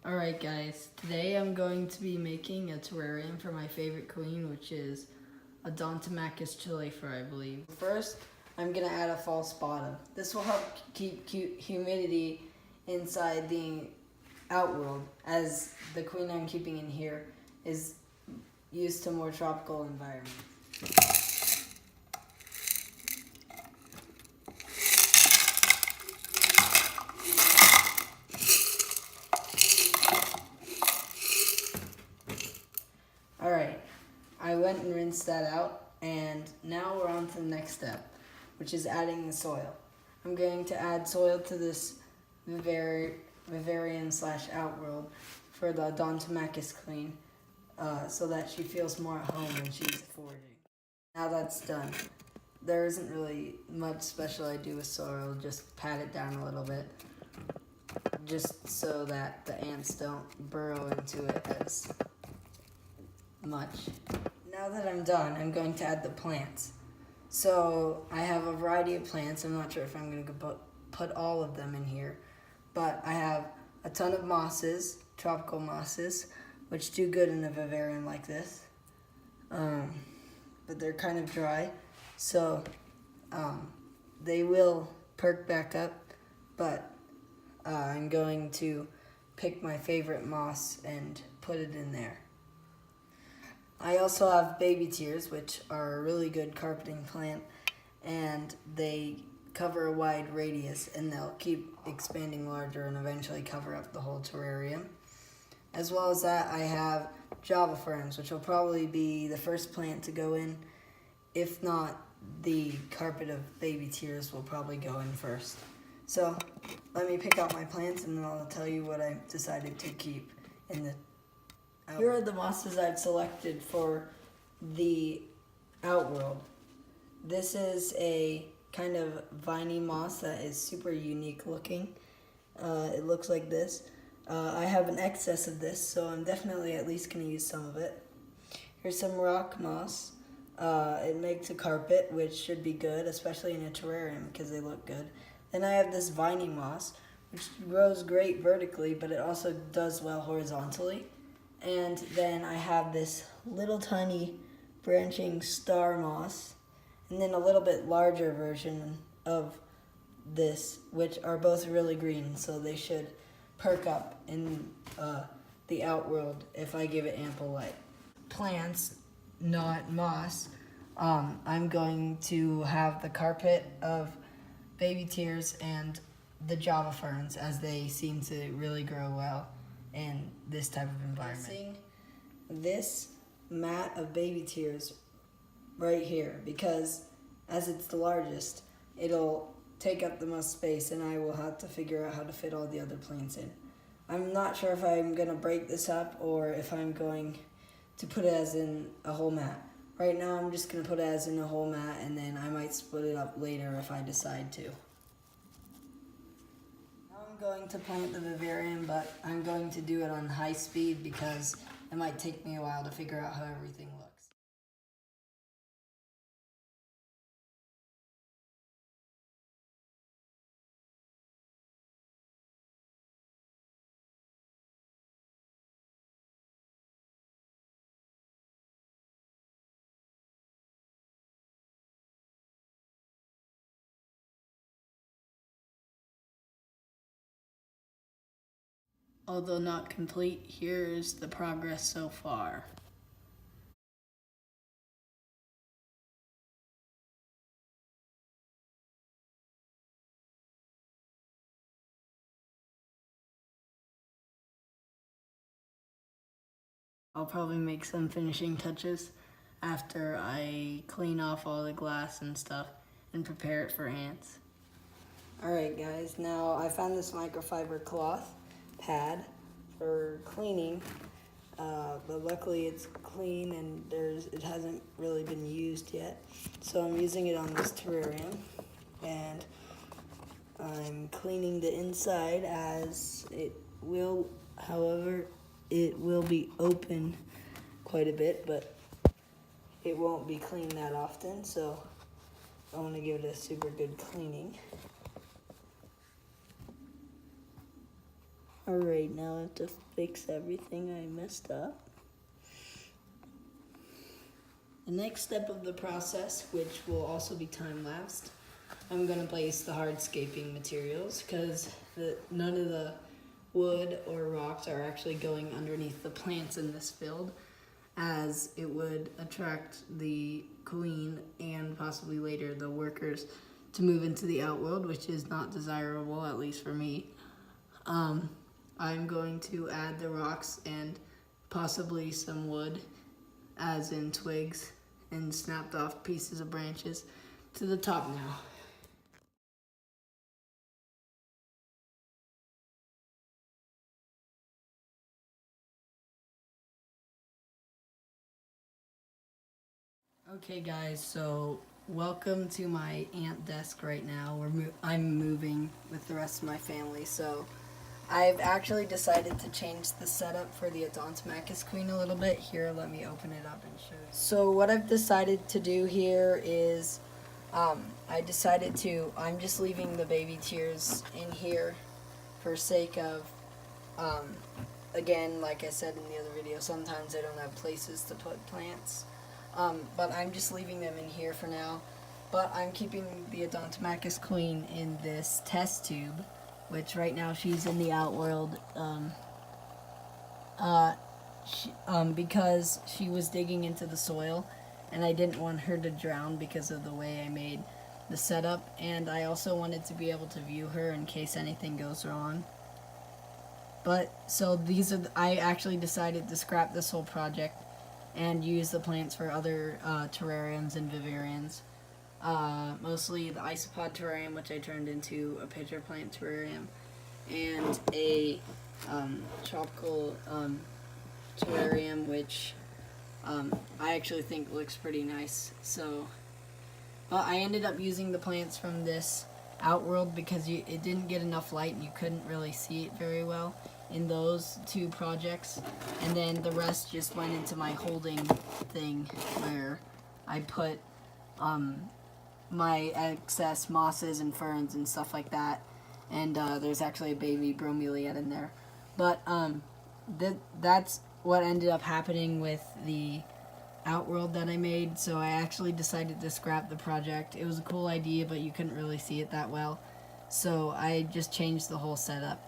Alright guys, today I'm going to be making a terrarium for my favorite queen, which is odontomachus chilifer, I believe. First, I'm going to add a false bottom. This will help keep humidity inside the outworld, as the queen I'm keeping in here is used to more tropical environments. Alright, I went and rinsed that out, and now we're on to the next step, which is adding the soil. I'm going to add soil to this vivarium slash outworld for the odontomachus queen, so that she feels more at home when she's foraging. Now that's done, there isn't really much special I do with soil, just pat it down a little bit, just so that the ants don't burrow into it as much. Now that I'm done, I'm going to add the plants. So I have a variety of plants. I'm not sure if I'm going to put all of them in here, but I have a ton of mosses, tropical mosses, which do good in a vivarium like this, but they're kind of dry, so they will perk back up, but I'm going to pick my favorite moss and put it in there. I also have baby tears, which are a really good carpeting plant, and they cover a wide radius, and they'll keep expanding larger and eventually cover up the whole terrarium. As well as that, I have Java ferns, which will probably be the first plant to go in. If not, the carpet of baby tears will probably go in first. So let me pick out my plants, and then I'll tell you what I decided to keep in the outworld. Here are the mosses I've selected for the outworld. This is a kind of viney moss that is super unique looking. It looks like this. I have an excess of this, so I'm definitely at least going to use some of it. Here's some rock moss. It makes a carpet, which should be good, especially in a terrarium because they look good. Then I have this viney moss, which grows great vertically, but it also does well horizontally. And then I have this little tiny branching star moss, and then a little bit larger version of this, which are both really green, so they should perk up in the outworld if I give it ample light. Plants, not moss, I'm going to have the carpet of baby tears and the Java ferns, as they seem to really grow well in this type of environment. This mat of baby tears right here, because as it's the largest, it'll take up the most space, and I will have to figure out how to fit all the other plants in. I'm not sure if I'm going to break this up or if I'm going to put it as in a whole mat. Right now I'm just going to put it as in a whole mat, and then I might split it up later if I decide to. Now I'm going to plant the vivarium, but I'm going to do it on high speed because it might take me a while to figure out how everything looks. Although not complete, here is the progress so far. I'll probably make some finishing touches after I clean off all the glass and stuff and prepare it for ants. Alright guys, now I found this microfiber cloth pad for cleaning, but luckily it's clean and it hasn't really been used yet. So I'm using it on this terrarium, and I'm cleaning the inside, as it will, however, it will be open quite a bit, but it won't be cleaned that often, so I want to give it a super good cleaning. Alright, now I have to fix everything I messed up. The next step of the process, which will also be time-lapsed, I'm going to place the hardscaping materials because none of the wood or rocks are actually going underneath the plants in this field, as it would attract the queen and possibly later the workers to move into the outworld, which is not desirable, at least for me. I'm going to add the rocks and possibly some wood, as in twigs and snapped off pieces of branches, to the top now. Okay guys, so welcome to my aunt desk right now. I'm moving with the rest of my family, so I've actually decided to change the setup for the odontomachus queen a little bit. Here, let me open it up and show you. So what I've decided to do here is, I'm just leaving the baby tiers in here for sake of, again, like I said in the other video, sometimes I don't have places to put plants. But I'm just leaving them in here for now. But I'm keeping the odontomachus queen in this test tube, which right now she's in the outworld, because she was digging into the soil, and I didn't want her to drown because of the way I made the setup, and I also wanted to be able to view her in case anything goes wrong. But, so I actually decided to scrap this whole project and use the plants for other terrariums and vivariums. Mostly the isopod terrarium, which I turned into a pitcher plant terrarium, and a tropical terrarium, which I actually think looks pretty nice. So, but I ended up using the plants from this outworld because it didn't get enough light and you couldn't really see it very well in those two projects, and then the rest just went into my holding thing where I put my excess mosses and ferns and stuff like that, and there's actually a baby bromeliad in there. But that's what ended up happening with the outworld that I made, so I actually decided to scrap the project. It was a cool idea, but you couldn't really see it that well, so I just changed the whole setup.